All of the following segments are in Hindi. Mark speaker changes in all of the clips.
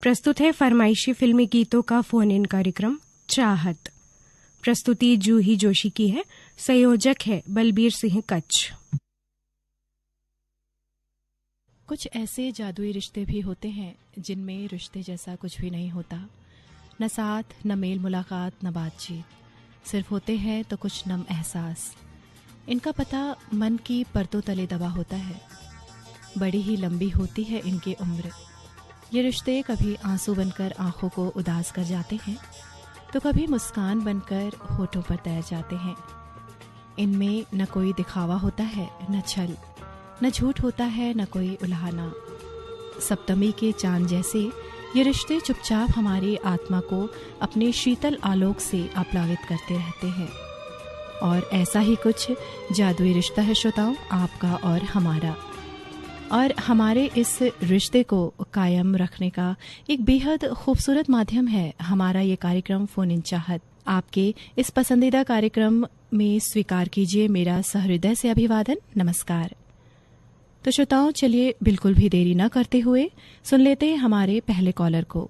Speaker 1: प्रस्तुत है फरमाइशी फिल्मी गीतों का फोन इन कार्यक्रम चाहत। प्रस्तुति जूही जोशी की है, संयोजक है बलबीर सिंह कच्छ।
Speaker 2: कुछ ऐसे जादुई रिश्ते भी होते हैं जिनमें रिश्ते जैसा कुछ भी नहीं होता, न साथ, न मेल मुलाकात, न बातचीत, सिर्फ होते हैं तो कुछ नम एहसास। इनका पता मन की परतों तले दबा होता है। बड़ी ही लंबी होती है इनकी उम्र। ये रिश्ते कभी आंसू बनकर आंखों को उदास कर जाते हैं तो कभी मुस्कान बनकर होठों पर तैर जाते हैं। इनमें न कोई दिखावा होता है, न छल, न झूठ होता है, न कोई उल्हाना। सप्तमी के चांद जैसे ये रिश्ते चुपचाप हमारी आत्मा को अपने शीतल आलोक से आप्लावित करते रहते हैं। और ऐसा ही कुछ जादुई रिश्ता है श्रोताओं, आपका और हमारा। और हमारे इस रिश्ते को कायम रखने का एक बेहद खूबसूरत माध्यम है हमारा ये कार्यक्रम फोन इन चाहत। आपके इस पसंदीदा कार्यक्रम में स्वीकार कीजिए मेरा सहृदय से अभिवादन, नमस्कार। तो श्रोताओं, चलिए बिल्कुल भी देरी न करते हुए सुन लेते हैं हमारे पहले कॉलर को।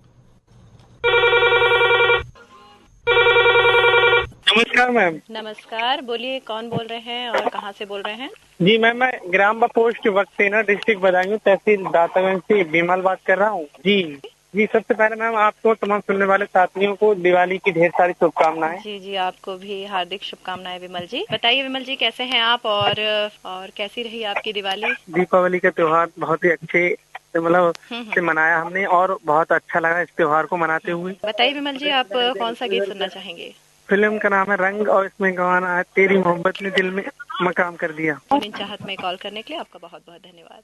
Speaker 3: नमस्कार मैम।
Speaker 4: नमस्कार, बोलिए कौन बोल रहे हैं और कहाँ से बोल रहे हैं?
Speaker 3: जी मैम, मैं ग्राम व पोस्ट वक्सेना, डिस्ट्रिक्ट बदायूं, तहसील दातागंज से बिमल बात कर रहा हूँ। जी सबसे पहले मैम आपको तमाम सुनने वाले साथियों को दिवाली की ढेर सारी शुभकामनाएं।
Speaker 4: जी आपको भी हार्दिक शुभकामनाएं विमल जी। बताइए विमल जी, कैसे हैं आप और कैसी रही आपकी दिवाली?
Speaker 3: दीपावली का त्योहार बहुत ही अच्छे से मनाया हमने और बहुत अच्छा लगा इस त्योहार को मनाते हुए।
Speaker 4: बताइए विमल जी, आप कौन सा गीत सुनना चाहेंगे?
Speaker 3: फिल्म का नाम है रंग और इसमें गाना है तेरी मोहब्बत ने दिल में मकाम कर दिया।
Speaker 4: फोन चाहत में कॉल करने के लिए आपका बहुत बहुत धन्यवाद।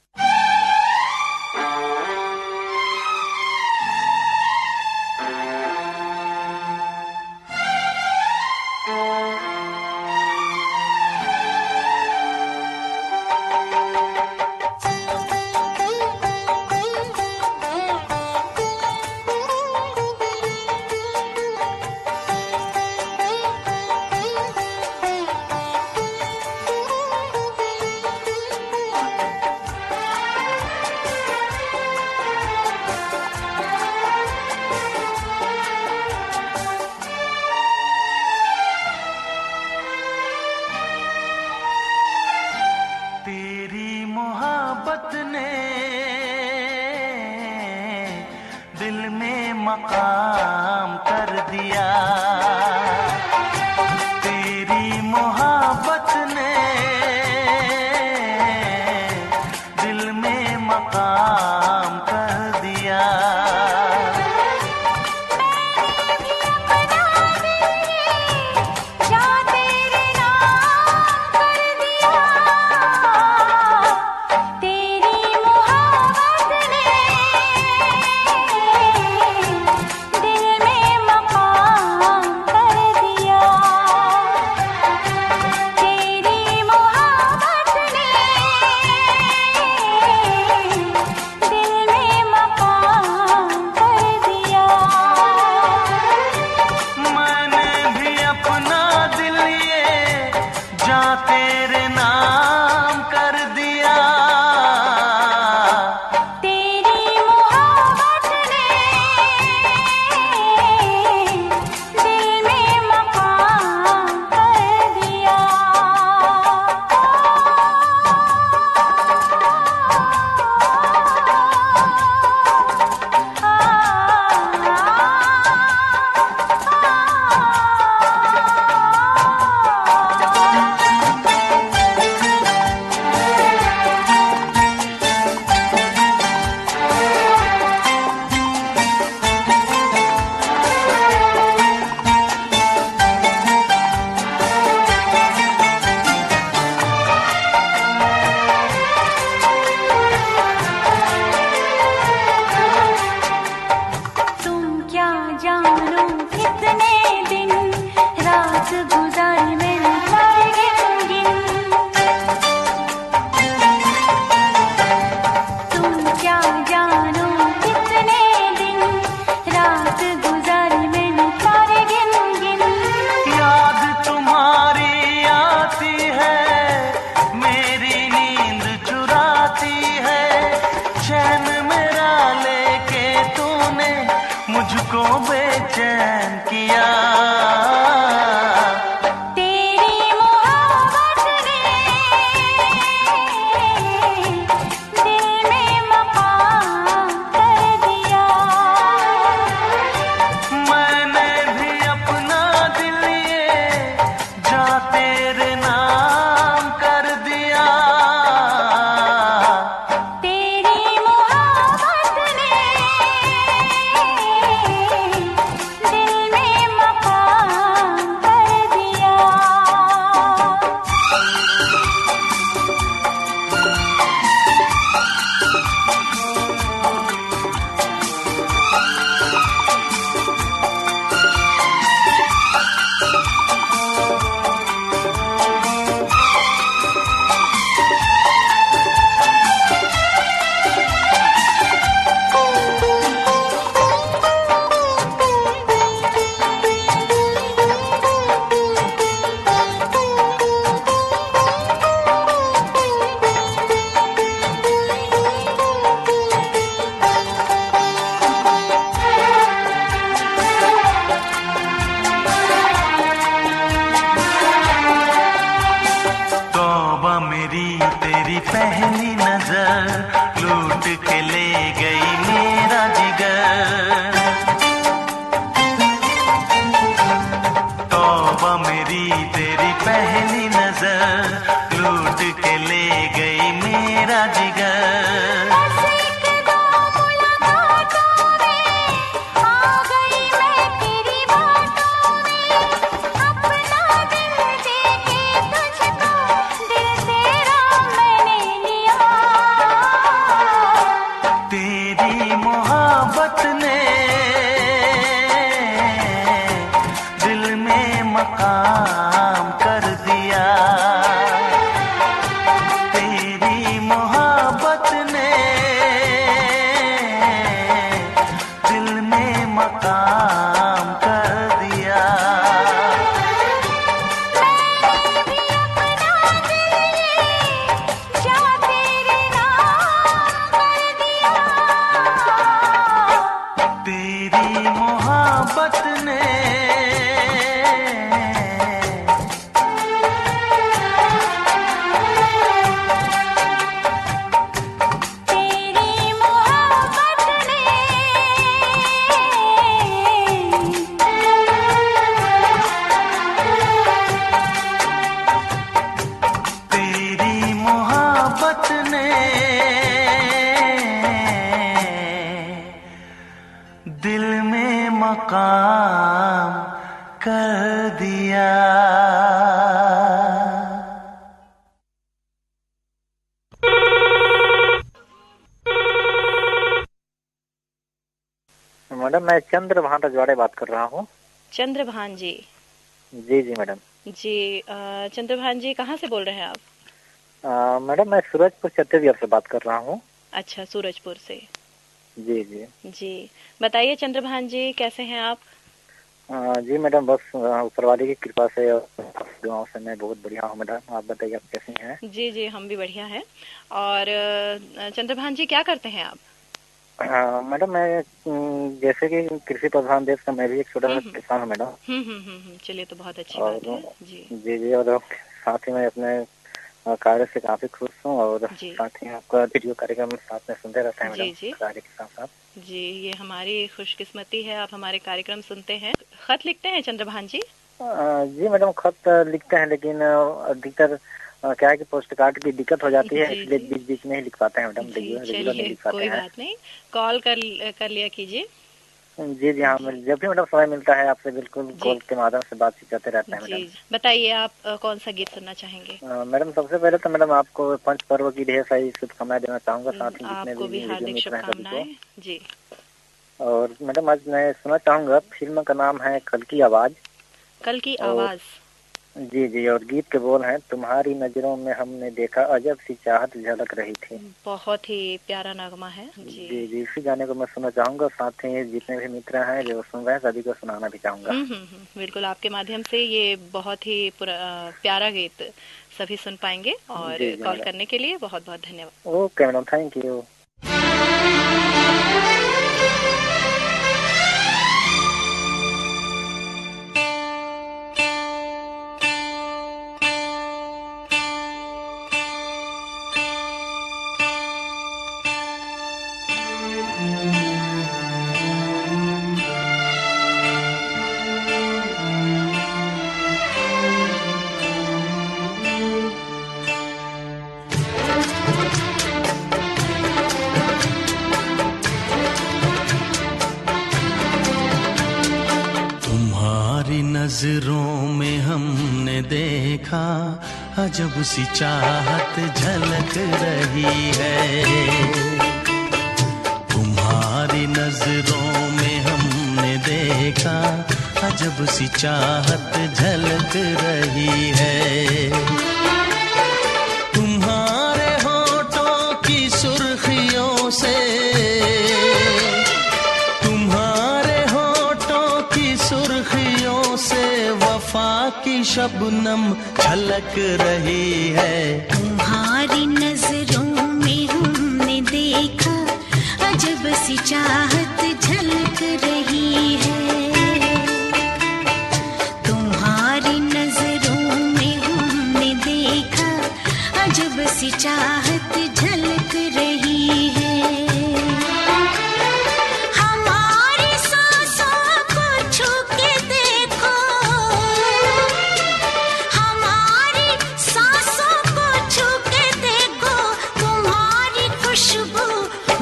Speaker 5: मकाम कर दिया, तेरी मोहब्बत ने दिल में मकाम कर दिया।
Speaker 6: दिल में मकाम
Speaker 5: मुझको बेचैन किया।
Speaker 6: तेरी मोहब्बत ने दिल में मकाम कर दिया।
Speaker 5: मैंने भी अपना दिल ये जा तेरे नाम कर दिया।
Speaker 6: तेरी मोहब्बत ने दिल में मकाम कर दिया।
Speaker 5: तौबा मेरी तेरी पहली नजर लूट के ले गई मेरा जिगर। तौबा मेरी तेरी पहली नजर लूट के ले गई मेरा जिगर।
Speaker 6: बस एक दो मुलाकातों में आ गई मैं तेरी बातों में। अपना दिल देके तुझको दिल तेरा मैंने लिया।
Speaker 5: तेरी मोहब्बत ने दिल में मकाम कर दिया। तेरी मोहब्बत ने दिल में मकाम कर दिया।
Speaker 6: मैंने भी अपना दिल ये जा तेरे नाम कर दिया।
Speaker 5: तेरी मोहब्बत ने
Speaker 6: तेरी मोहब्बत ने
Speaker 5: तेरी मोहब्बत ने दिल में मकाम कर दिया।
Speaker 3: मैडम मैं चंद्रभान रजवाड़े बात कर रहा हूँ।
Speaker 4: चंद्रभान जी।
Speaker 3: जी जी मैडम।
Speaker 4: जी चंद्रभान जी कहाँ से बोल रहे हैं आप?
Speaker 3: मैडम मैं सूरजपुर छत्तीसगढ़ से बात कर रहा हूँ।
Speaker 4: अच्छा, सूरजपुर से।
Speaker 3: जी जी।
Speaker 4: जी बताइए चंद्रभान जी, कैसे हैं आप?
Speaker 3: जी मैडम बस ऊपर वाले की कृपा से और दुआओं से मैं बहुत बढ़िया हूँ मैडम। आप बताइए आप कैसी हैं?
Speaker 4: जी जी हम भी बढ़िया हैं। और चंद्रभान जी क्या करते हैं आप?
Speaker 3: मैडम मैं जैसे कि कृषि प्रधान देश का मैं भी एक छोटा सा किसान हूँ मैडम।
Speaker 4: चलिए तो बहुत अच्छी
Speaker 3: और
Speaker 4: बात है। जी
Speaker 3: जी जी और साथ ही मैं अपने कार्य से काफी खुश हूँ और
Speaker 4: जी।
Speaker 3: साथ ही आपका वीडियो कार्यक्रम साथ में सुनते रहते हैं
Speaker 4: जी
Speaker 3: मैडम
Speaker 4: जी
Speaker 3: कार्य के साथ साथ।
Speaker 4: जी ये हमारी खुशकिस्मती है, आप हमारे कार्यक्रम सुनते हैं। खत लिखते हैं चंद्रभान जी?
Speaker 3: जी मैडम खत लिखते हैं लेकिन अधिकतर क्या है कि पोस्ट कार्ड की दिक्कत हो जाती है,
Speaker 4: जी,
Speaker 3: इसलिए
Speaker 4: जी।
Speaker 3: बीच बीच में ही लिख पाते हैं मैडम।
Speaker 4: जी
Speaker 3: रेगुलर नहीं
Speaker 4: चलिए
Speaker 3: लिख पाते
Speaker 4: कोई
Speaker 3: हैं।
Speaker 4: बात नहीं, कॉल कर लिया कीजिए।
Speaker 3: जी जी हाँ जब भी मैडम समय मिलता है आपसे बिल्कुल
Speaker 4: जी।
Speaker 3: कॉल के माध्यम से बातचीत करते रहते हैं
Speaker 4: जी
Speaker 3: मैडम।
Speaker 4: बताइए आप कौन सा गीत सुनना चाहेंगे?
Speaker 3: मैडम सबसे पहले तो मैडम आपको पंच पर्व की ढेर सारी शुभकामनाएं देना चाहूंगा, साथ ही जितने
Speaker 4: आपको
Speaker 3: भी
Speaker 4: भी
Speaker 3: रेडियो
Speaker 4: हार्दिक
Speaker 3: मित्र हैं सभी को।
Speaker 4: शुभकामनाएं। जी
Speaker 3: और मैडम आज मैं सुनना चाहूंगा, फिल्म का नाम है कल की आवाज।
Speaker 4: कल की
Speaker 3: और
Speaker 4: आवाज।
Speaker 3: जी जी और गीत के बोल हैं, तुम्हारी नजरों में हमने देखा अजब सी चाहत झलक रही थी।
Speaker 4: बहुत ही प्यारा नगमा है।
Speaker 3: जी
Speaker 4: जी
Speaker 3: जी इसी गाने को मैं सुनना चाहूंगा, साथ ही जितने भी मित्र हैं जो सुन रहे हैं सभी को सुनाना भी चाहूंगा।
Speaker 4: बिल्कुल आपके माध्यम से ये बहुत ही प्यारा गीत सभी सुन पाएंगे। और
Speaker 3: जी, जी,
Speaker 4: कॉल
Speaker 3: मैडम।
Speaker 4: करने के लिए बहुत बहुत धन्यवाद।
Speaker 3: Okay madam thank you.
Speaker 5: नजरों में हमने देखा अजब सी चाहत झलक रही है। तुम्हारी नजरों में हमने देखा अजब सी चाहत झलक रही है। तुम्हारे होठों की सुर्खियों से, तुम्हारे होठों की सुर्खियों से वफा की शबनम छलक रही है।
Speaker 6: तुम्हारी नजरों में हमने देखा अजब सी चाहत झलक रही है। तुम्हारी नजरों में हमने देखा अजब सी चाहत झलक रही है। हमारी सांसों को छू के देखो, हमारी सांसों को छू के देखो, तुम्हारी खुशबू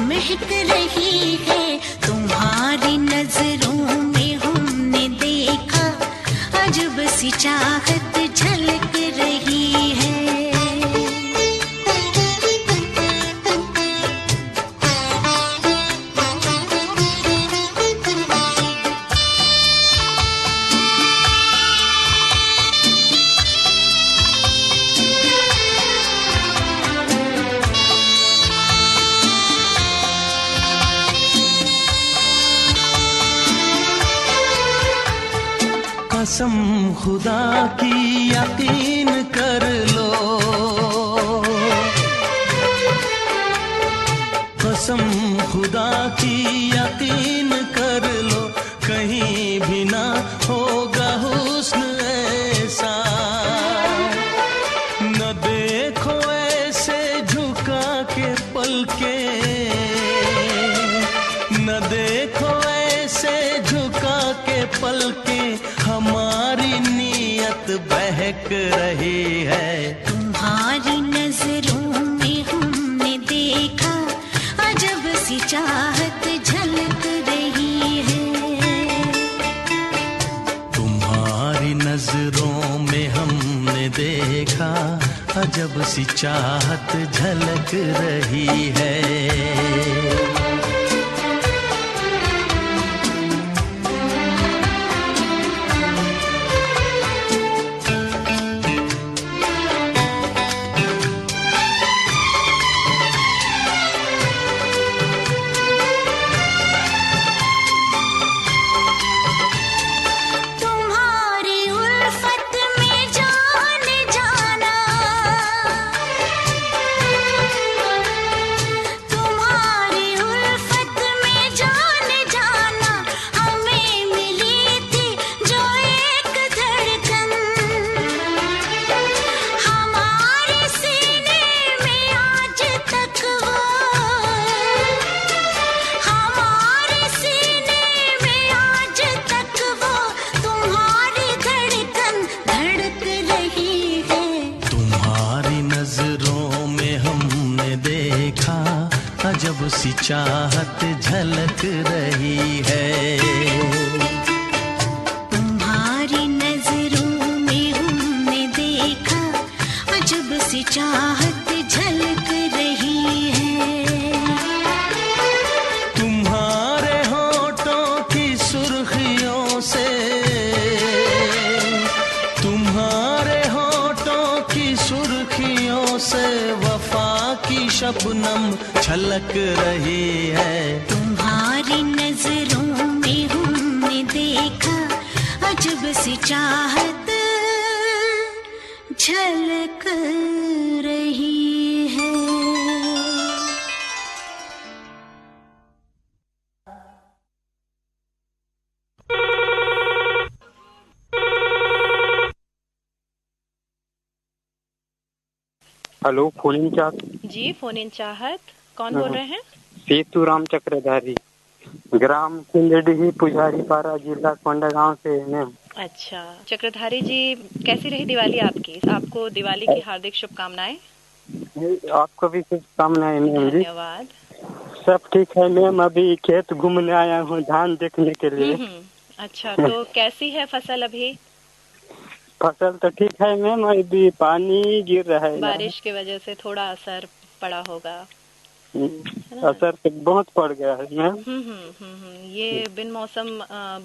Speaker 6: महक रही है। तुम्हारी नजरों में हमने देखा अजब सी चाहत झलक रही है।
Speaker 5: कसम खुदा की यकीन कर लो, कसम खुदा की यकीन कर लो, कहीं भी ना होगा हुस्न ऐसा। न देखो ऐसे झुका के पलके, न देखो ऐसे झुका के पलके, हमारी नीयत बहक रही है।
Speaker 6: तुम्हारी नजरों में हमने देखा अजब सी चाहत झलक रही है।
Speaker 5: तुम्हारी नजरों में हमने देखा अजब सी चाहत झलक रही है।
Speaker 6: तुम्हारी उल्फत में जान जाना, तुम्हारी उल्फत में जान जाना, हमें मिली थी जो एक धड़कन, हमारे सीने में आज तक वो, हमारे सीने में आज तक वो तुम्हारी धड़कन धड़क रही है।
Speaker 5: तुम्हारी नजरों में हमने देखा अजब सी चाहत झलक रही है।
Speaker 6: तुम्हारी नजरों में हमने देखा अजब सी चाहत झलक रही है।
Speaker 5: तुम्हारे होठों की सुर्खियों से, तुम्हारे होठों की सुर्खियों से वफा की शबनम छलक रही है।
Speaker 6: तुम्हारी नजरों में हमने देखा अजब सी चाहत झलक रही है।
Speaker 3: हेलो, फोन इन चाहत।
Speaker 4: जी, फोन इन चाहत, कौन बोल रहे हैं?
Speaker 3: सेतु राम चक्रधारी, ग्राम कुंजडी, पुजारी पारा, जिला कोंडागांव से मैम।
Speaker 4: अच्छा, चक्रधारी जी, कैसी रही दिवाली आपकी? आपको दिवाली की हार्दिक शुभकामनाएं।
Speaker 3: आपको भी शुभकामनाएं मैम जी।
Speaker 4: धन्यवाद।
Speaker 3: सब ठीक है मैम, अभी खेत घूमने आया हूँ धान देखने के लिए।
Speaker 4: अच्छा, तो कैसी है फसल अभी?
Speaker 3: फसल तो ठीक है मैम, अभी पानी गिर रहा है।
Speaker 4: बारिश की वजह से थोड़ा असर पड़ा होगा।
Speaker 3: असर तो बहुत पड़ गया है मैम।
Speaker 4: ये बिन मौसम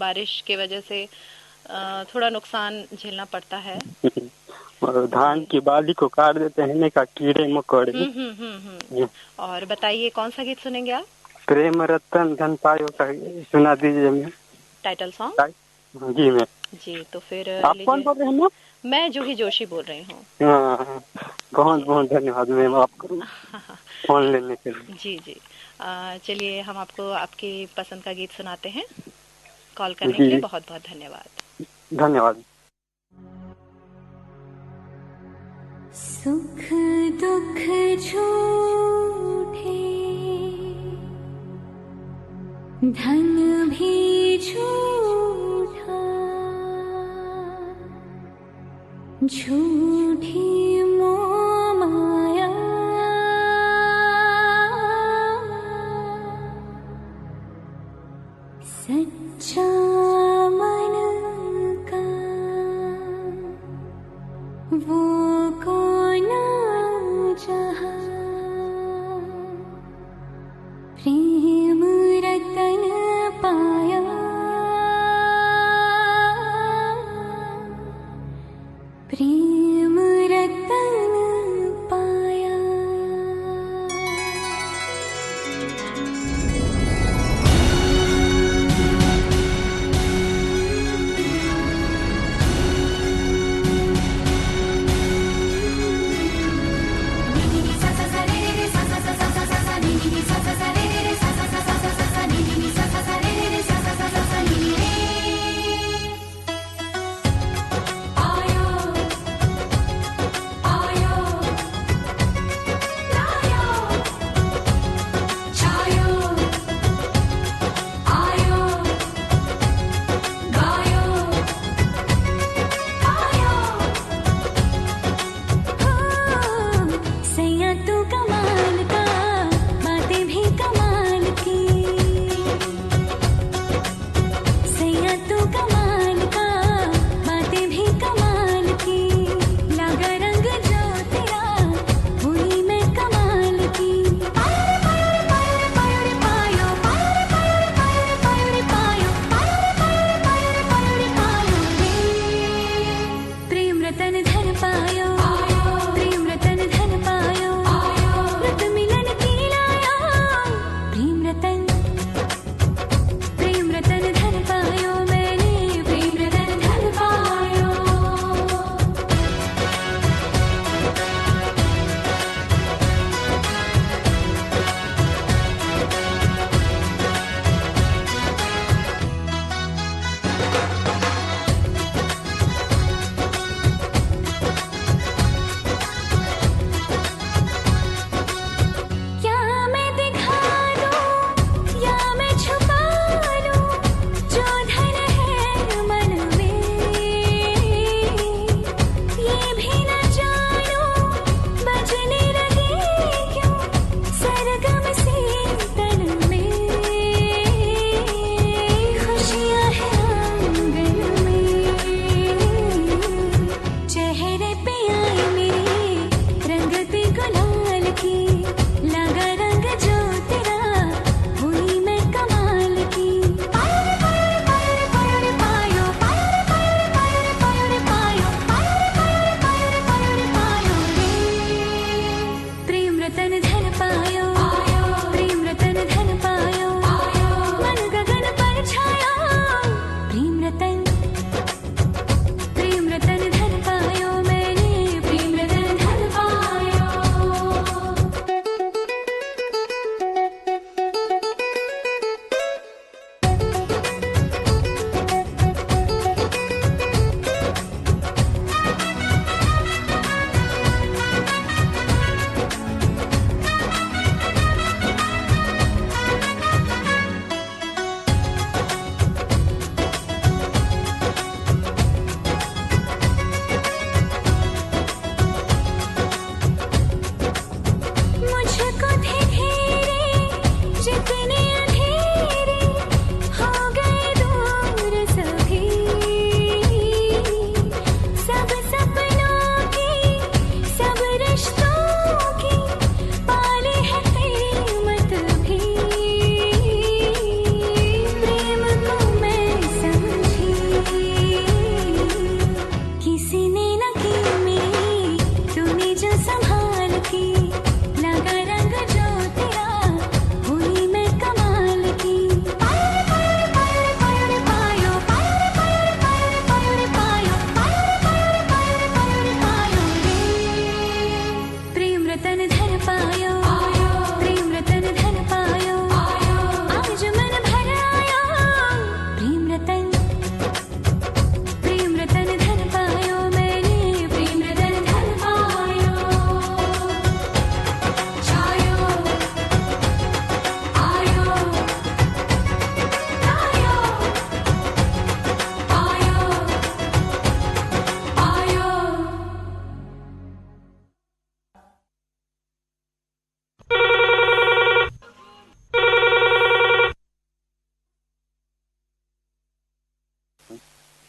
Speaker 4: बारिश की वजह से थोड़ा नुकसान झेलना पड़ता है।
Speaker 3: और धान की बाली को काट देते हैं ना, का कीड़े मकोड़े।
Speaker 4: और बताइए कौन सा गीत सुनेंगे आप?
Speaker 3: प्रेम रतन धन पायो का सुना दीजिए मैम।
Speaker 4: Title song?
Speaker 3: जी मैम।
Speaker 4: जी तो फिर
Speaker 3: आप कौन बोल रहे हैं मैम?
Speaker 4: मैं जूही जोशी बोल रही हूँ।
Speaker 3: हाँ, बहुत बहुत धन्यवाद मैम आपको फोन लेने के लिए।
Speaker 4: जी जी। चलिए हम आपको आपकी पसंद का गीत सुनाते हैं। कॉल करने के लिए बहुत बहुत धन्यवाद।
Speaker 3: धन्यवाद।
Speaker 6: सुख दुख झूठे, धन भी झूठा, झूठी मोह माया, सच्चा मन का वो कौन जहाँ, प्रेम रतन पाया, प्रेम रतन पाया।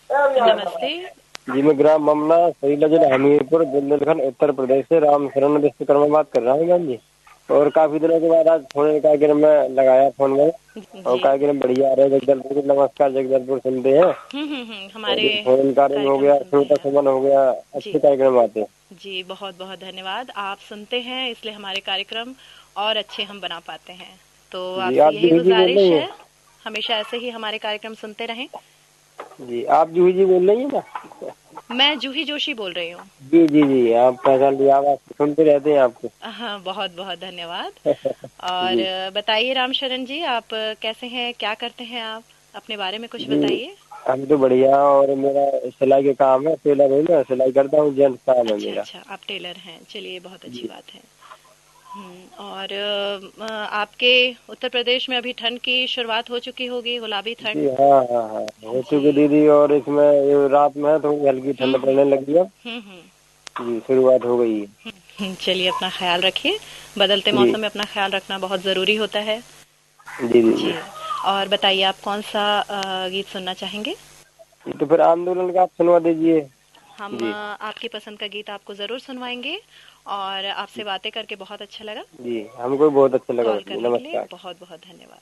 Speaker 4: नमस्ते।
Speaker 7: जी मैं ग्राम ममना सहीला जिला हमीरपुर बुंदेलखंड उत्तर प्रदेश से राम शरण विश्वकर्मा बात कर रहा हूँ मैम जी। और काफी दिनों के बाद आज फोन कार्यक्रम में लगाया फोन में और
Speaker 4: जी।
Speaker 7: कार्यक्रम बढ़िया आ रहे हैं। जगदलपुर नमस्कार जगदलपुर सुनते हैं।
Speaker 4: हमारे
Speaker 7: फोन कार्यक्रम हो गया, श्रोता सुमन हो गया, अच्छे कार्यक्रम आते हैं।
Speaker 4: जी, बहुत बहुत धन्यवाद। आप सुनते हैं इसलिए हमारे कार्यक्रम और अच्छे हम बना पाते हैं। तो
Speaker 7: जी,
Speaker 4: आपसे
Speaker 7: आप
Speaker 4: यही
Speaker 7: जूही जी बोल
Speaker 4: गुजारिश
Speaker 7: रही
Speaker 4: है,
Speaker 7: हैं?
Speaker 4: हमेशा ऐसे ही हमारे कार्यक्रम सुनते रहें।
Speaker 7: जी आप जूही जी बोल रही है ना?
Speaker 4: मैं जूही जोशी बोल रही हूँ।
Speaker 7: जी जी जी, आप पहचान लिया, आवाज सुनते रहते हैं आपको।
Speaker 4: हाँ, बहुत बहुत धन्यवाद। और बताइए राम शरण जी, आप कैसे हैं, क्या करते हैं आप, अपने बारे में कुछ
Speaker 7: जी,
Speaker 4: बताइए।
Speaker 7: हम तो बढ़िया। और मेरा सिलाई का काम है, टेलर हूँ मैं, सिलाई करता हूँ, जेंट्स काम है
Speaker 4: अच्छा
Speaker 7: मेरा।
Speaker 4: अच्छा, आप टेलर हैं, चलिए बहुत अच्छी बात है। और आपके उत्तर प्रदेश में अभी ठंड की शुरुआत हो चुकी होगी, गुलाबी
Speaker 7: जी
Speaker 4: ठंड।
Speaker 7: हाँ हाँ हाँ, हो चुकी दीदी। और इसमें ये रात में थोड़ी हल्की ठंड पड़ने लगी है। जी शुरुआत हो गई है।
Speaker 4: चलिए अपना ख्याल रखिए, बदलते
Speaker 7: जी।
Speaker 4: मौसम में अपना ख्याल रखना बहुत जरूरी होता है।
Speaker 7: जी जी
Speaker 4: जी। और बताइए आप कौन सा गीत सुनना चाहेंगे।
Speaker 7: तो फिर आंदोलन का आप सुनवा दीजिए।
Speaker 4: हम
Speaker 7: जी।
Speaker 4: आपकी पसंद का गीत आपको जरूर सुनवाएंगे। और आपसे बातें करके बहुत अच्छा लगा।
Speaker 7: जी हमको बहुत अच्छा लगा।
Speaker 4: कॉल करने के लिए
Speaker 7: नमस्कार।
Speaker 4: बहुत बहुत धन्यवाद।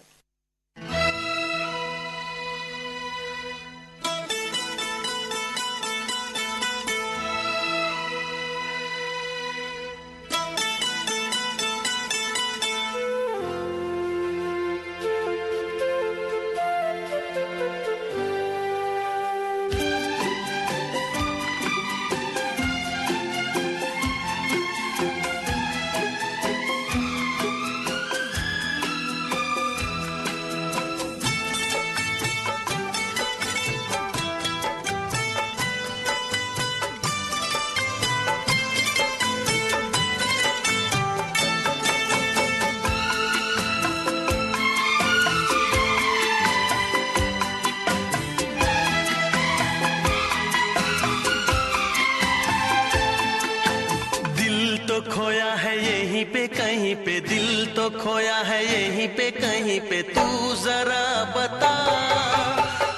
Speaker 5: खोया है यहीं पे कहीं पे, दिल तो खोया है यहीं पे कहीं पे, तू जरा बता,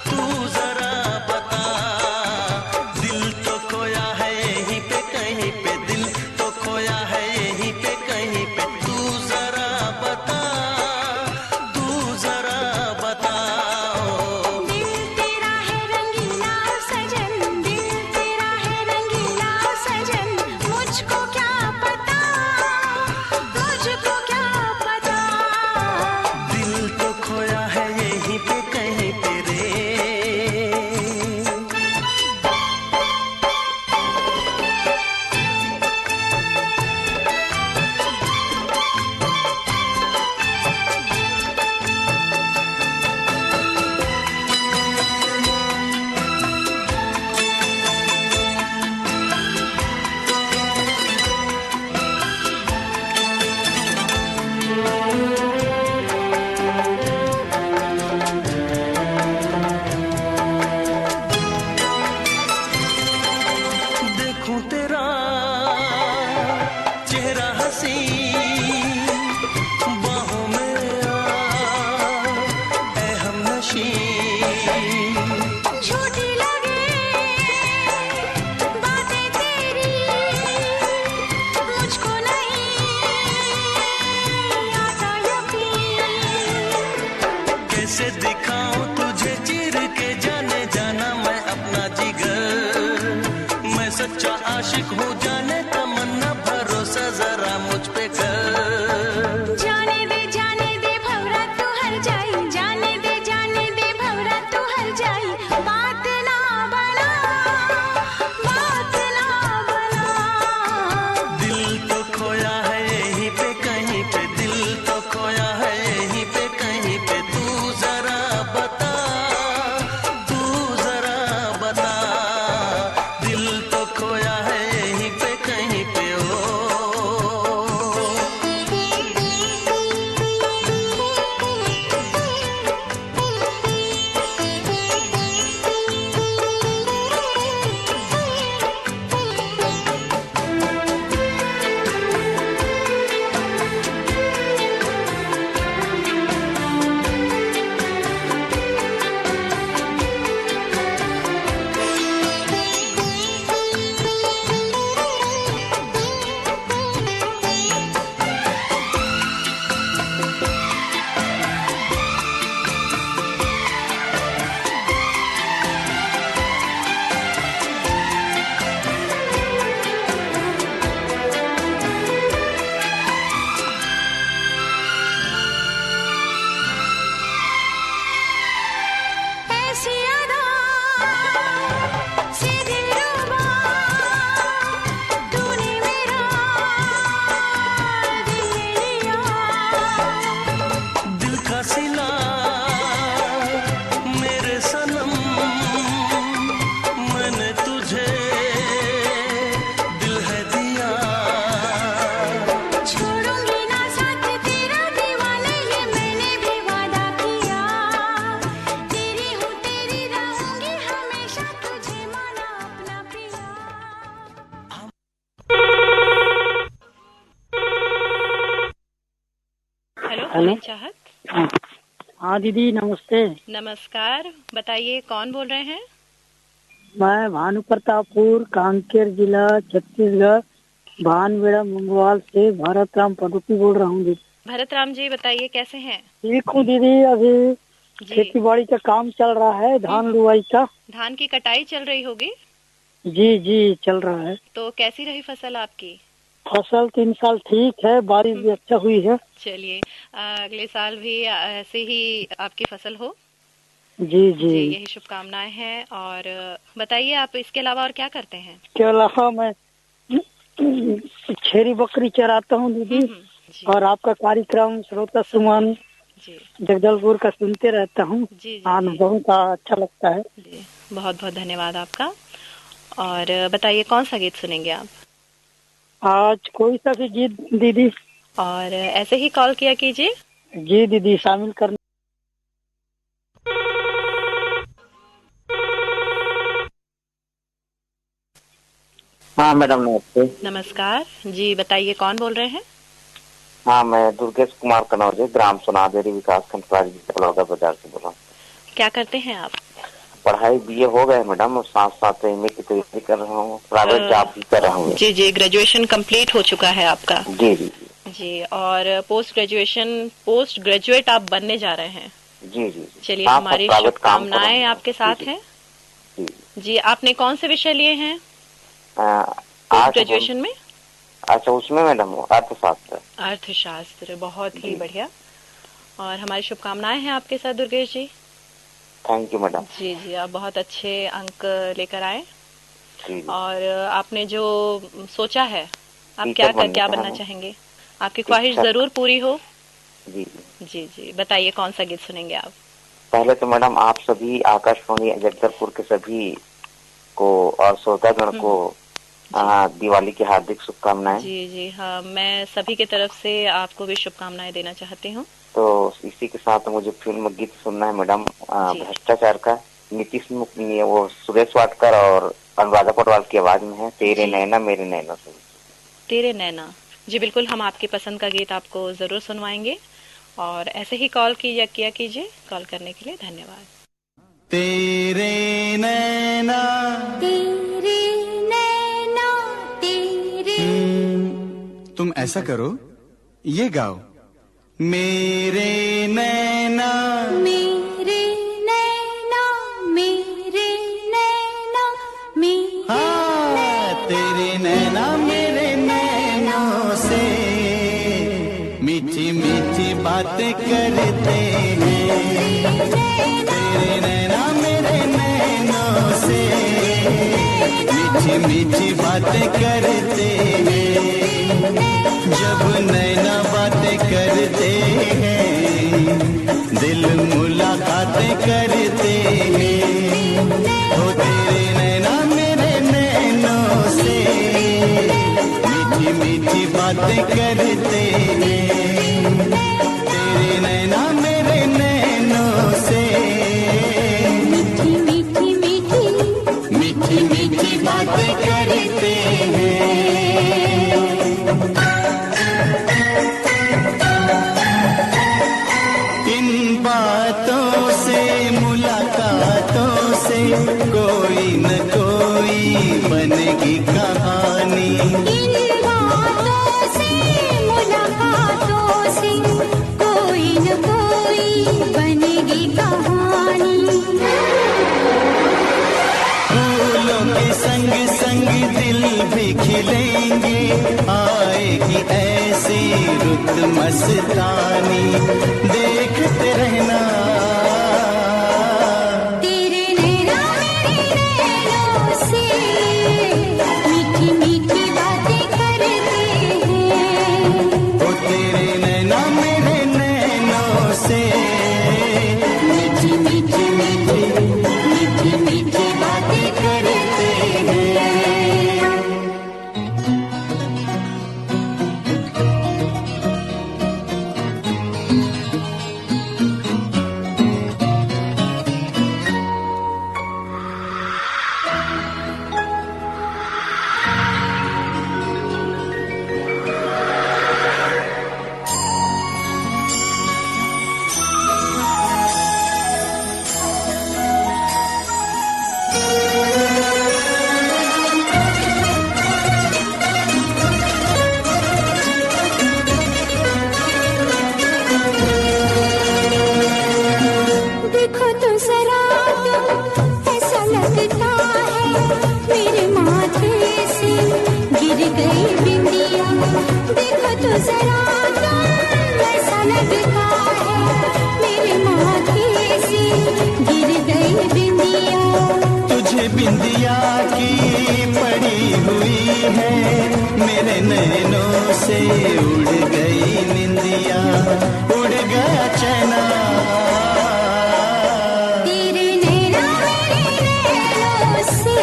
Speaker 5: तू जरा बता। दिल तो खोया है यहीं पे कहीं पे, दिल तो खोया है यहीं पे कहीं पे, तू जरा बता, तू जरा बता।
Speaker 6: दिल तेरा है रंगीला सजन, दिल तेरा है रंगीला सजन, मुझको क्या पता, तुझको क्या पता।
Speaker 5: दिल तो खोया है यहीं पे कहीं पे रे। देखूं तेरा चेहरा हंसी, बाहों में आ ऐ हमनशी।
Speaker 6: झूठी लगे बातें तेरी, मुझको नहीं आता यकीन।
Speaker 5: कैसे दिखाऊं तुझे चीर के जाने जाना मैं अपना जिगर, मैं सच्चा आशिक हूँ जाने तमन्ना, भरोसा जरा मुझ पे कर।
Speaker 6: जाने दे भवरा तू हर जाई, जाने दे भवरा तू हर जाई।
Speaker 4: फोन इन चाहत।
Speaker 8: हाँ दीदी नमस्ते।
Speaker 4: नमस्कार, बताइए कौन बोल रहे हैं?
Speaker 8: मैं भानु प्रतापपुर कांकेर जिला छत्तीसगढ़ भानबेड़ा मुंगवाल से भारत राम पदुपी बोल रहा हूँ दीदी।
Speaker 4: भरत राम जी, बताइए कैसे हैं?
Speaker 8: ठीक हूँ दीदी। अभी
Speaker 4: जी।
Speaker 8: खेती बाड़ी का काम चल रहा है, धान लुआई का।
Speaker 4: धान की कटाई चल रही होगी?
Speaker 8: जी जी चल रहा है।
Speaker 4: तो कैसी रही फसल आपकी?
Speaker 8: फसल 3 साल ठीक है, बारिश भी अच्छा हुई है।
Speaker 4: चलिए, अगले साल भी ऐसे ही आपकी फसल हो।
Speaker 8: जी
Speaker 4: जी,
Speaker 8: जी।
Speaker 4: यही शुभकामनाएं हैं। और बताइए, आप इसके अलावा और क्या करते हैं?
Speaker 8: के अलावा मैं छेरी बकरी चराता हूँ दीदी।
Speaker 4: जी
Speaker 8: और आपका कार्यक्रम श्रोता सुमन
Speaker 4: जी
Speaker 8: जगदलपुर का सुनते रहता हूँ।
Speaker 4: जी
Speaker 8: अनुभव का अच्छा लगता है।
Speaker 4: जी, बहुत बहुत धन्यवाद आपका। और बताइए कौन सा गीत सुनेंगे आप?
Speaker 8: आज कोई सा भी गीत दीदी।
Speaker 4: और ऐसे ही कॉल किया कीजिए।
Speaker 8: जी दीदी शामिल कर।
Speaker 9: हाँ मैडम नमस्ते।
Speaker 4: नमस्कार जी, बताइए कौन बोल रहे हैं?
Speaker 9: हाँ मैं दुर्गेश कुमार कनौजे, ग्राम सोनादेरी विकास खंड बलौदा बाजार से बोल रहा हूँ।
Speaker 4: क्या करते हैं आप?
Speaker 9: पढ़ाई बीए हो गए मैडम, और साथ साथ एमए की तैयारी कर रहा हूँ, प्राइवेट जॉब भी कर रहा हूँ।
Speaker 4: जी जी, ग्रेजुएशन कंप्लीट हो चुका है आपका?
Speaker 9: जी जी
Speaker 4: जी, और पोस्ट ग्रेजुएट आप बनने जा रहे हैं?
Speaker 9: जी जी।
Speaker 4: चलिए,
Speaker 9: हाँ,
Speaker 4: हमारी
Speaker 9: प्राइवेट काम
Speaker 4: शुभकामनाएं
Speaker 9: करूँगा।
Speaker 4: आपके साथ हैं।
Speaker 9: जी
Speaker 4: जी, आपने कौन से विषय लिए हैं
Speaker 9: आर्ट
Speaker 4: ग्रेजुएशन में?
Speaker 9: अच्छा, उसमें मैडम अर्थशास्त्र।
Speaker 4: अर्थशास्त्र, बहुत ही बढ़िया। और हमारी शुभकामनाएं हैं आपके साथ Durgesh ji.
Speaker 9: Thank you madam.
Speaker 4: जी जी, आप बहुत अच्छे अंक लेकर आए।
Speaker 9: जी
Speaker 4: और आपने जो सोचा है, आप
Speaker 9: टीचर
Speaker 4: क्या
Speaker 9: बनना
Speaker 4: बनना
Speaker 9: है।
Speaker 4: चाहेंगे? आपकी ख्वाहिश
Speaker 9: शिक्षक।
Speaker 4: जरूर पूरी हो।
Speaker 9: जी
Speaker 4: जी जी, बताइए कौन सा गीत सुनेंगे आप?
Speaker 9: पहले तो मैडम आप सभी आकाशवाणी जगदलपुर के सभी को और श्रोतागण को दिवाली की हार्दिक शुभकामनाएं।
Speaker 4: जी जी हाँ, मैं सभी की तरफ से आपको भी शुभकामनाएं देना चाहती हूँ।
Speaker 9: तो इसी के साथ मुझे फिल्म गीत सुनना है मैडम, भ्रष्टाचार का, नीतीश वो सुरेश वाडकर और अनुराधा पौडवाल की आवाज में है, तेरे नैना मेरे नैना से।
Speaker 4: तेरे नैना, जी बिल्कुल, हम आपकी पसंद का गीत आपको जरूर सुनवाएंगे। और ऐसे ही कॉल किया कीजिए। कॉल करने के लिए धन्यवाद।
Speaker 5: तेरे नैना
Speaker 6: तेरे नैना तेरे।
Speaker 5: तुम ऐसा करो, ये गाओ, मेरे नैना
Speaker 6: मेरे नैना मेरे नैना मेरे।
Speaker 5: हाँ, तेरे नैना मेरे नैनों से मीठी मीठी बातें करते हैं। तेरे नैना मेरे नैनों से मीठी मीठी बातें करते हैं। जब नैना बातें करते हैं, दिल मुलाकातें करते हैं। ओ तेरे नैना मेरे नैनों से मीठी मीठी बातें करते हैं। तेरे नैना मेरे नैनों से
Speaker 6: मीठी मीठी मीठी
Speaker 5: मीठी मीठी बातें करते हैं। इन बातों से, मुलाकातों से कोई न कोई बनेगी कहानी।
Speaker 6: इन बातों से मुलाकातों से कोई न कोई बनेगी कहानी।
Speaker 5: फूलों के संग संग दिल भी खिलेंगे, आएगी ऐसी रुत मस्तानी, देखते रहना।
Speaker 6: तेरे नैना मेरे नैनों से मीठी मीठी बातें करते हैं।
Speaker 5: ओ तेरे नैना मेरे नैनों से मीठी मीठी मीठी मीठी मीठी बातें करते हैं। से उड़ गई निंदिया, उड़ गया चैना।
Speaker 6: तेरे नैना मेरे नैनों से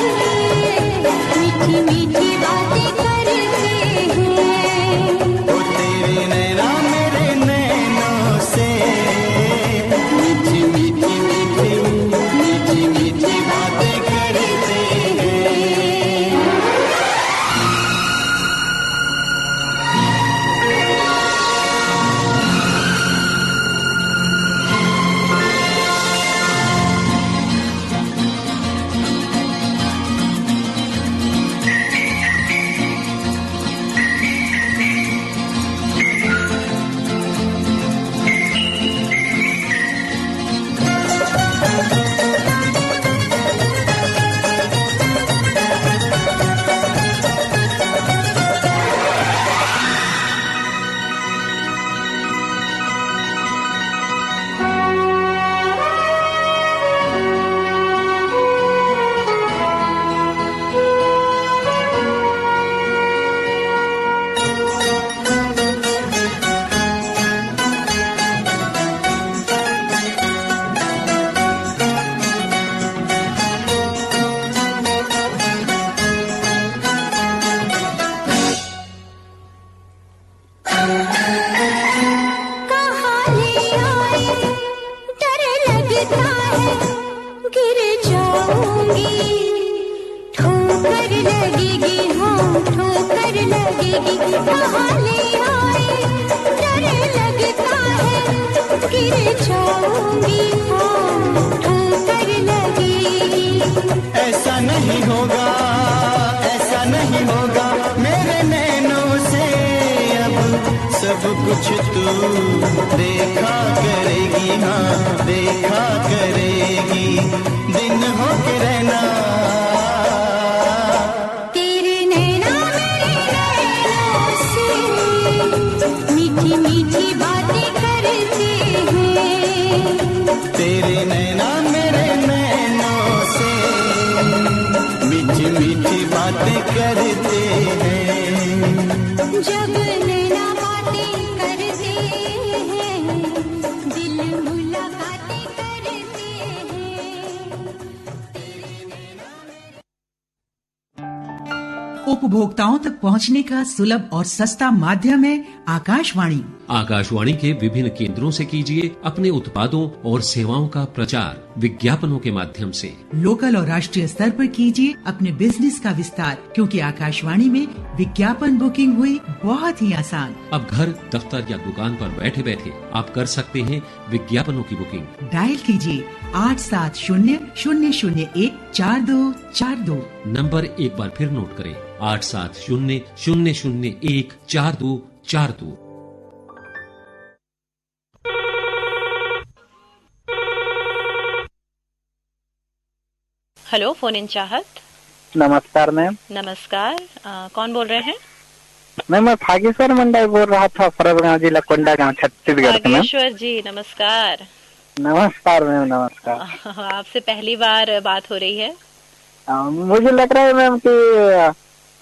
Speaker 6: मीठी मीठी बातें करते हैं।
Speaker 5: ओ तेरे नैना मेरे नैनों से मीठी मीठी मीठी मीठी मीठी बातें करते हैं।
Speaker 6: कहाँ ले आए डर लगता है गिर जाऊंगी, ठोकर लगेगी हाँ ठोकर लगेगी। कहाँ ले आए डर लगता है गिर जाऊंगी हाँ ठोकर लगेगी।
Speaker 5: ऐसा नहीं होगा, ऐसा नहीं होगा मेरे नैनों से अब सब कुछ तू देखा करेगी, हाँ देखा करेगी, दिन हो के रहना।
Speaker 6: तेरे नैना मेरे नैनों से मीठी मीठी बातें करते हैं।
Speaker 5: तेरे नैना मेरे नैनों से मीठी मीठी बातें करते हैं।
Speaker 6: जब नैना बातें करते हैं, दिल मुलाकातें करते हैं।
Speaker 10: उपभोक्ताओं तक पहुंचने का सुलभ और सस्ता माध्यम है आकाशवाणी।
Speaker 11: आकाशवाणी के विभिन्न केंद्रों से कीजिए अपने उत्पादों और सेवाओं का प्रचार विज्ञापनों के माध्यम से।
Speaker 10: लोकल और राष्ट्रीय स्तर पर कीजिए अपने बिजनेस का विस्तार, क्योंकि आकाशवाणी में विज्ञापन बुकिंग हुई बहुत ही आसान।
Speaker 11: अब घर, दफ्तर या दुकान पर बैठे बैठे आप कर सकते हैं विज्ञापनों की बुकिंग।
Speaker 10: डायल कीजिए 8700014242।
Speaker 11: नंबर एक बार फिर नोट करें, 8700014242।
Speaker 4: हेलो, फोन इन चाहत।
Speaker 8: नमस्कार मैम।
Speaker 4: नमस्कार, कौन बोल रहे हैं?
Speaker 8: मैम मैं भागेश्वर मंडल बोल रहा था, फरसगांव जिला कोंडागांव छत्तीसगढ़ से। मैम
Speaker 4: भागेश्वर जी नमस्कार।
Speaker 8: नमस्कार मैम, नमस्कार।
Speaker 4: आपसे पहली बार बात हो रही है।
Speaker 8: मुझे लग रहा है मैम कि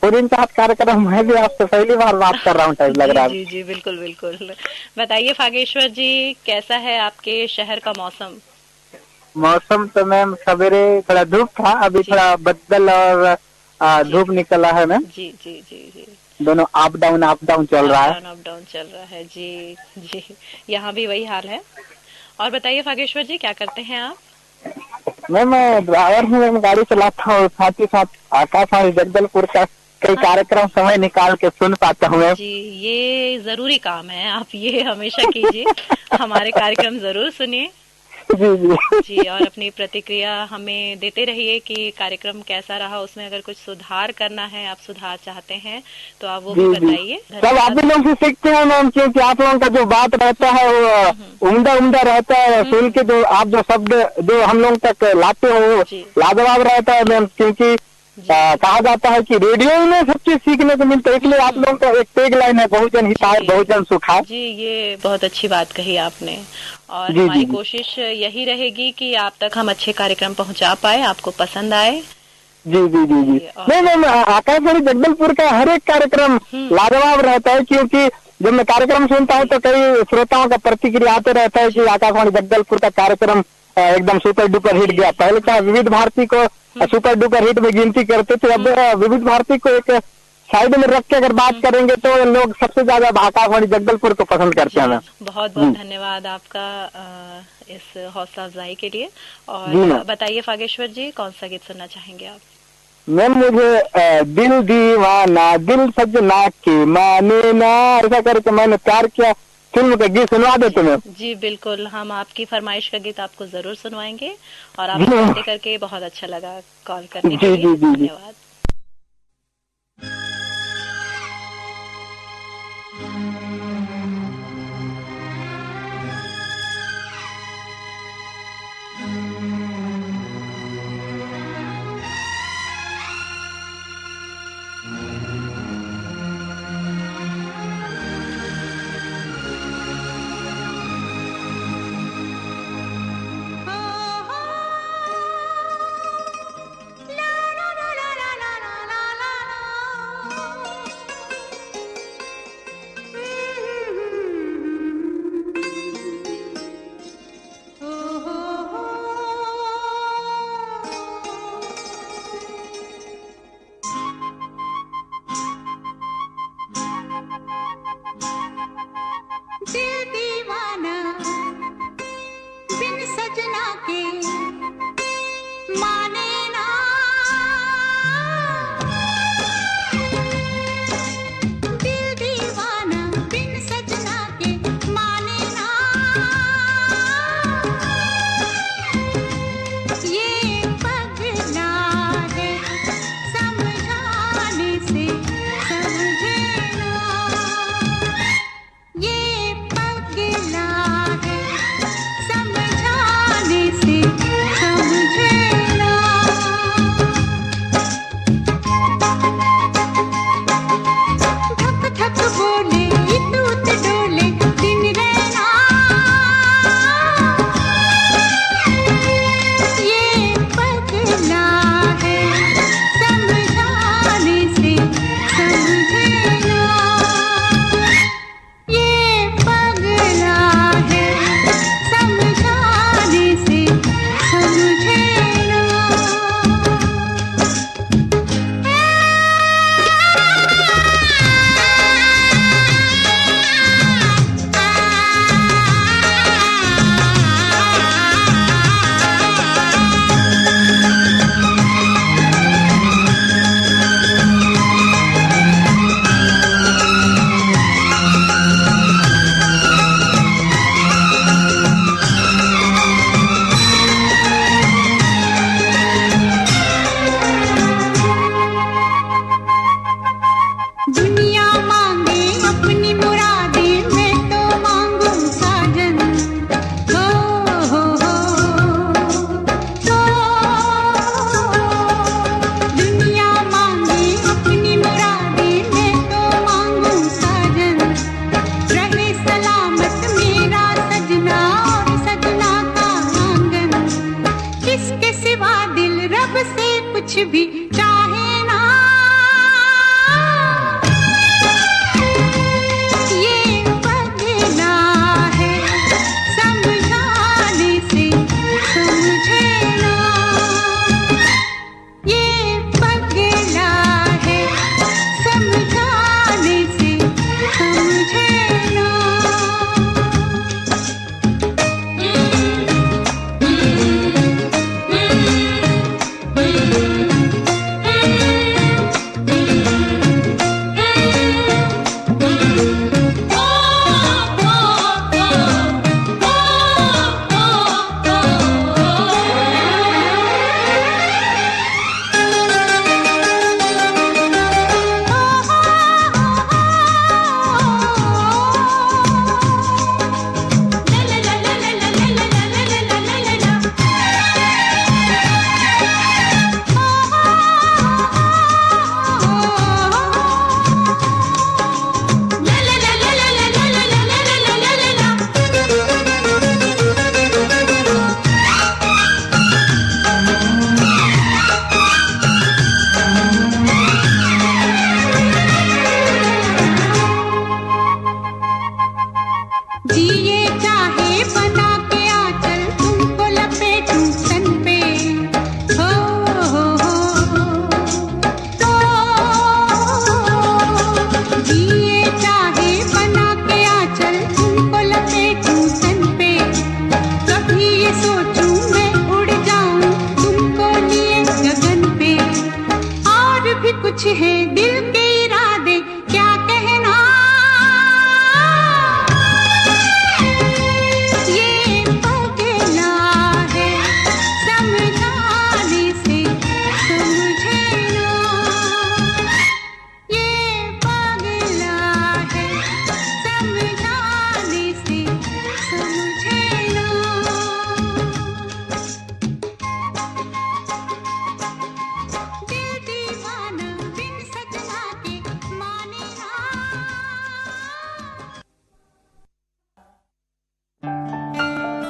Speaker 8: पूरी चाहत कार्यक्रम मैं भी आपसे पहली बार बात कर रहा हूँ टाइप लग रहा है।
Speaker 4: जी जी बिल्कुल बिल्कुल। बताइए भागेश्वर जी, कैसा है आपके शहर का मौसम?
Speaker 8: मौसम तो मैम सवेरे थोड़ा धूप था, अभी थोड़ा बदल और धूप निकला है मैम।
Speaker 4: जी जी जी जी,
Speaker 8: दोनों अप डाउन चल रहा है।
Speaker 4: अप डाउन चल रहा है जी जी, यहाँ भी वही हाल है। और बताइए भागेश्वर जी, क्या करते हैं आप?
Speaker 8: मैं ड्राइवर हूँ, मैं गाड़ी चलाता हूँ, साथ ही साथ आकाशवाणी जगदलपुर का कई कार्यक्रम समय निकाल के सुन पाता हूँ।
Speaker 4: जी, ये जरूरी काम है, आप ये हमेशा कीजिए। हमारे कार्यक्रम जरूर सुनिए।
Speaker 8: जी जी
Speaker 4: जी, और अपनी प्रतिक्रिया हमें देते रहिए कि कार्यक्रम कैसा रहा, उसमें अगर कुछ सुधार करना है, आप सुधार चाहते हैं तो आप वो भी बताइए।
Speaker 8: सब आप भी लोग से सीखते हैं मैम, क्योंकि आप लोगों का जो बात रहता है वो उम्दा रहता है, सुन के जो आप जो शब्द जो हम लोग तक लाते हो वो लाजवाब रहता है मैम। क्योंकि कहा जाता है कि रेडियो में सब चीज सीखने को मिलता है, इसलिए आप लोगों का एक टैग लाइन है, बहुजन हिताय बहुजन सुखाय।
Speaker 4: जी, ये बहुत अच्छी बात कही आपने, और हमारी कोशिश यही रहेगी कि आप तक हम अच्छे कार्यक्रम पहुंचा पाए, आपको पसंद आए।
Speaker 8: जी जी जी जी नहीं मैम, आकाशवाणी जगदलपुर का हर एक कार्यक्रम लाजवाब रहता है, क्योंकि जब मैं कार्यक्रम सुनता हूँ तो कई श्रोताओं का प्रतिक्रिया आते रहता है कि आकाशवाणी जगदलपुर का कार्यक्रम एकदम सुपर डुपर हिट गया। पहले क्या विविध भारती को सुपर डुपर हिट में गिनती करते थे, अब विविध भारती को एक साइड में रख के अगर बात करेंगे तो लोग सबसे ज्यादा आकाशवाणी जगदलपुर को पसंद करते हैं।
Speaker 4: बहुत बहुत धन्यवाद आपका इस हौसला अफजाई के लिए। और बताइए फागेश्वर जी, कौन सा गीत सुनना चाहेंगे आप?
Speaker 8: मैम मुझे दिल दीवाना दिल सजना के माने ना, ऐसा करके मैंने प्यार किया फिल्म का गीत सुनवा देते मैम।
Speaker 4: जी बिल्कुल, हम आपकी फरमाइश का गीत आपको जरूर सुनवाएंगे। और आपसे बातें करके बहुत अच्छा लगा, कॉल करने के लिए धन्यवाद।
Speaker 6: कुछ है दिल के इरादे क्या कहना, ये पगला है समझाने से समझे ना, ये पगला है समझाने से समझे ना। दिल दीवाना बिन सजना के माने ना।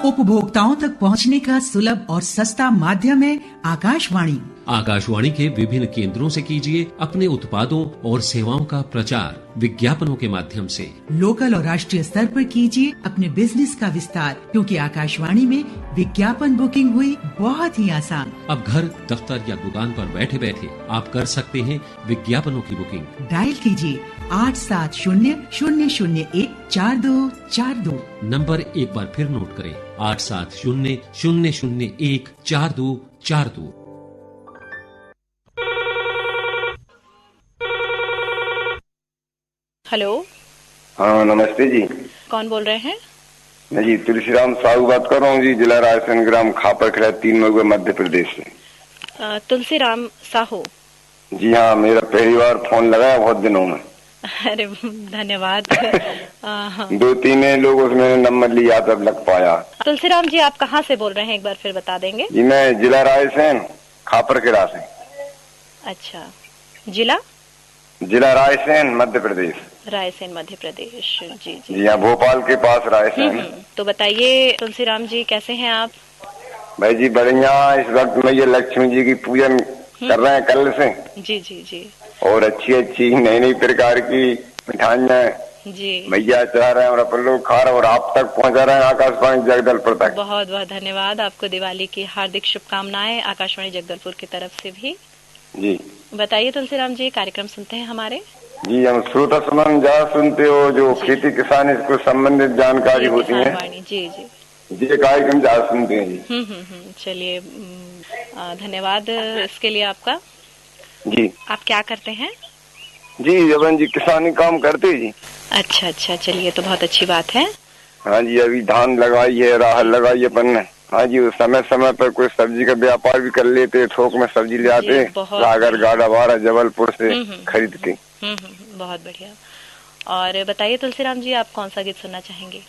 Speaker 10: उपभोक्ताओं तक पहुंचने का सुलभ और सस्ता माध्यम है आकाशवाणी।
Speaker 11: आकाशवाणी के विभिन्न केंद्रों से कीजिए अपने उत्पादों और सेवाओं का प्रचार विज्ञापनों के माध्यम से।
Speaker 10: लोकल और राष्ट्रीय स्तर पर कीजिए अपने बिजनेस का विस्तार, क्योंकि आकाशवाणी में विज्ञापन बुकिंग हुई बहुत ही आसान।
Speaker 11: अब घर, दफ्तर या दुकान पर बैठे बैठे आप कर सकते हैं विज्ञापनों की बुकिंग।
Speaker 10: डायल कीजिए 8700014242।
Speaker 11: नंबर एक बार फिर नोट करें, 8700014242।
Speaker 4: हेलो,
Speaker 12: हाँ नमस्ते जी।
Speaker 4: कौन बोल रहे हैं?
Speaker 12: मैं जी तुलसीराम साहू बात कर रहा हूँ जी, जिला रायसेन, ग्राम खापरखेड़ा, 3 मऊ, मध्य प्रदेश से।
Speaker 4: तुलसीराम साहू
Speaker 12: जी हाँ, मेरा पहली बार फोन लगाया बहुत दिनों में।
Speaker 4: अरे धन्यवाद।
Speaker 12: 2-3 लोगों से मैंने नंबर लिया तब लग पाया।
Speaker 4: तुलसीराम जी, आप कहाँ से बोल रहे हैं, एक बार फिर बता देंगे?
Speaker 12: जी मैं जिला रायसेन, खापरखेड़ा से।
Speaker 4: अच्छा, जिला
Speaker 12: रायसेन, मध्य प्रदेश।
Speaker 4: रायसेन, मध्य प्रदेश। जी जी
Speaker 12: जी हाँ, भोपाल के पास रायसेन।
Speaker 4: तो बताइए तुलसीराम जी, कैसे हैं आप?
Speaker 12: भाई जी बढ़िया। इस वक्त में ये लक्ष्मी जी की पूजन कर रहे हैं कल से।
Speaker 4: जी जी जी।
Speaker 12: और अच्छी अच्छी नई नई प्रकार की मिठाइयाँ
Speaker 4: जी
Speaker 12: मैया चढ़ा रहे हैं और अपन लोग खा रहे हैं और आप तक पहुंचा रहे हैं आकाशवाणी जगदलपुर तक।
Speaker 4: बहुत बहुत धन्यवाद, आपको दिवाली की हार्दिक शुभकामनाएं आकाशवाणी जगदलपुर की तरफ से भी।
Speaker 12: जी
Speaker 4: बताइए तुलसीराम जी, कार्यक्रम सुनते हैं हमारे?
Speaker 12: जी हम श्रोता सुमन जहाँ सुनते हो, जो खेती किसान इसको संबंधित जानकारी होती है,
Speaker 4: जी जी
Speaker 12: ये कार्यक्रम जहाँ सुनते हैं जी।
Speaker 4: चलिए, धन्यवाद इसके लिए आपका।
Speaker 12: जी
Speaker 4: आप क्या करते हैं?
Speaker 12: जी जबन जी किसानी काम करते जी।
Speaker 4: अच्छा अच्छा, चलिए तो बहुत अच्छी बात है।
Speaker 12: हाँ जी, अभी धान लगाई है, राहर लगाई है अपन ने। हाँ जी, समय समय पर कोई सब्जी का व्यापार भी कर लेते, थोक में सब्जी ले आते, सागर गाड़ावाड़ा जबलपुर से खरीद के।
Speaker 4: बहुत बढ़िया। और बताइए तुलसीराम जी, आप कौन सा गीत सुनना चाहेंगे?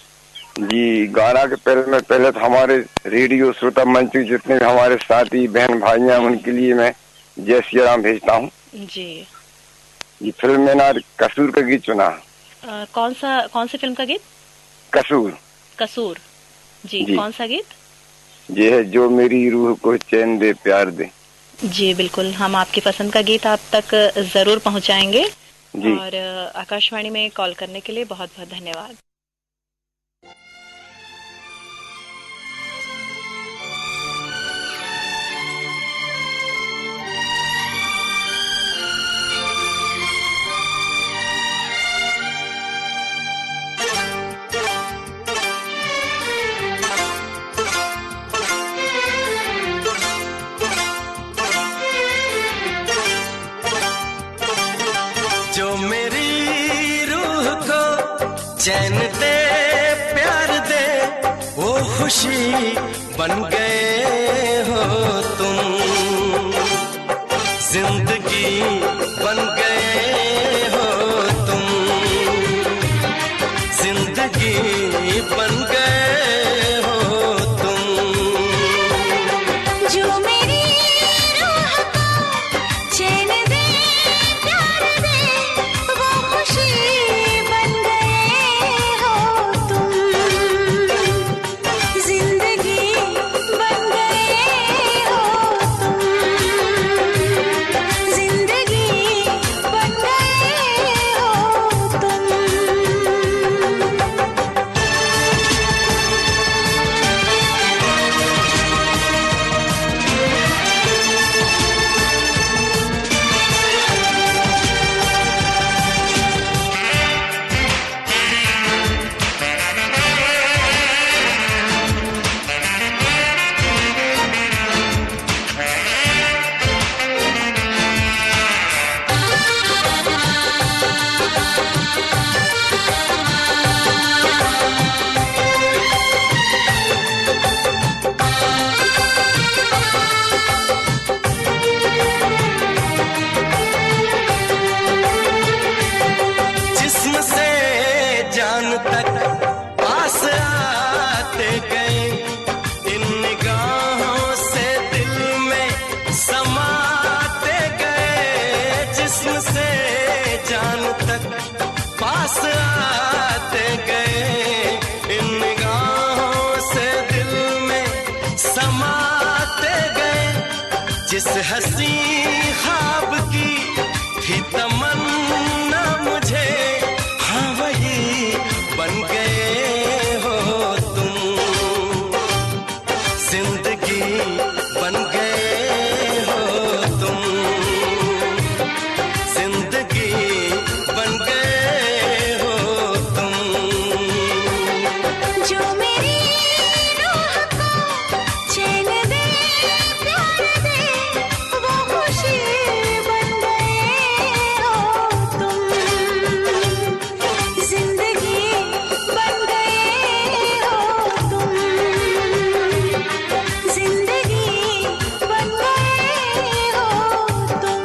Speaker 12: जी गाना के पहले तो हमारे रेडियो श्रोता मंच जितने भी हमारे साथी बहन भाइयां, उनके लिए मैं जय श्री राम भेजता हूँ।
Speaker 4: जी
Speaker 12: ये फिल्म में ना कसूर का गीत चुना।
Speaker 4: कौन सी फिल्म का गीत?
Speaker 12: कसूर।
Speaker 4: कसूर जी। कौन सा गीत?
Speaker 12: ये है जो मेरी रूह को चैन दे प्यार दे।
Speaker 4: जी बिल्कुल, हम आपकी पसंद का गीत आप तक जरूर पहुंचाएंगे।
Speaker 12: जी।
Speaker 4: और आकाशवाणी में कॉल करने के लिए बहुत बहुत धन्यवाद।
Speaker 5: चैन दे प्यार दे वो खुशी बन गए हो तुम, जिंदगी बन गए हो तुम, जिंदगी बन गए हो तुम।
Speaker 6: जो मेरी रूह को चैन दे प्यार दे वो खुशी बन गए हो तुम, जिंदगी बन गए हो तुम, जिंदगी
Speaker 5: पास आते गए, इन निगाहों से दिल में समाते गए। जिस हंसी ख्वाब की थी तमन्ना मुझे, हाँ वही बन गए हो तुम। जिंदगी बन गए हो तुम, जिंदगी बन गए हो तुम।
Speaker 6: जो मेरी रूह को चैन दे, प्यार दे, वो खुशी बन गए हो तुम। जिंदगी बन गए हो तुम, जिंदगी बन गए हो तुम।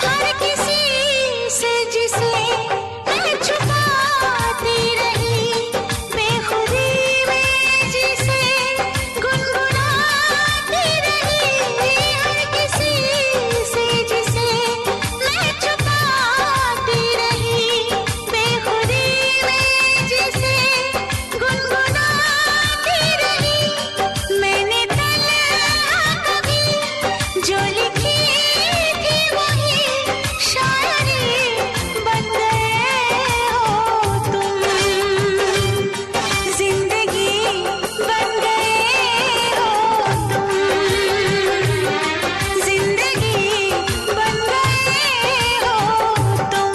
Speaker 6: हर किसी से जिसे मैं छुपाती रही, बेखुदी में जिसे गुनगुनाती रही। हर किसी से जिसे मैं छुपाती रही, बेखुदी में जिसे गुनगुनाती रही। मैंने तन्हा कभी जो लिखी थी वही शायरी बन गए हो तुम। जिंदगी बन गए हो तुम, जिंदगी बन गए हो तुम।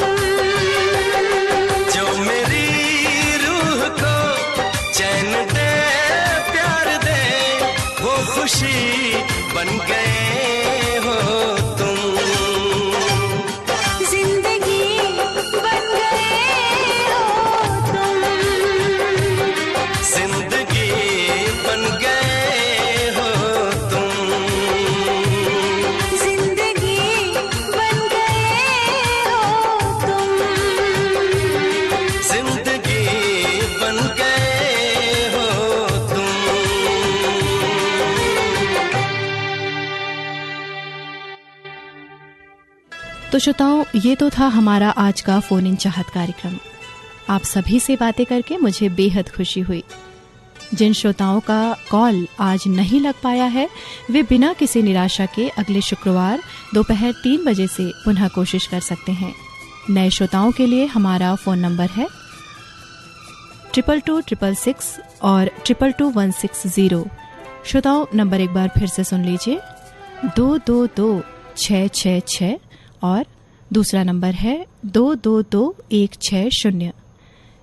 Speaker 5: जो मेरी रूह को चैन दे, प्यार दे, वो खुशी बन गए हो तुम।
Speaker 6: जिंदगी बन गए हो तुम,
Speaker 5: जिंदगी बन गए हो तुम।
Speaker 6: जिंदगी बन गए हो तुम।
Speaker 5: जिंदगी बन गए हो तुम।
Speaker 2: तो श्रोताओं, ये तो था हमारा आज का फोन इन चाहत कार्यक्रम। आप सभी से बातें करके मुझे बेहद खुशी हुई। जिन श्रोताओं का कॉल आज नहीं लग पाया है, वे बिना किसी निराशा के अगले शुक्रवार दोपहर 3 बजे से पुनः कोशिश कर सकते हैं। नए श्रोताओं के लिए हमारा फोन नंबर है 222666 और 222160। श्रोताओं, नंबर एक बार फिर से सुन लीजिए, 222666 और दूसरा नंबर है 222160।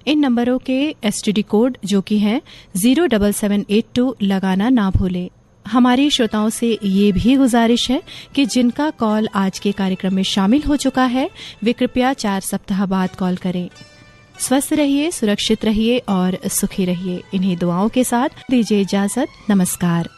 Speaker 2: इन नंबरों के एसटीडी कोड जो कि हैं 07782 लगाना ना भूलें। हमारी श्रोताओं से ये भी गुजारिश है कि जिनका कॉल आज के कार्यक्रम में शामिल हो चुका है, वे कृपया 4 सप्ताह बाद कॉल करें। स्वस्थ रहिए, सुरक्षित रहिए और सुखी रहिए। इन्हीं दुआओं के साथ दीजिए इजाजत। नमस्कार।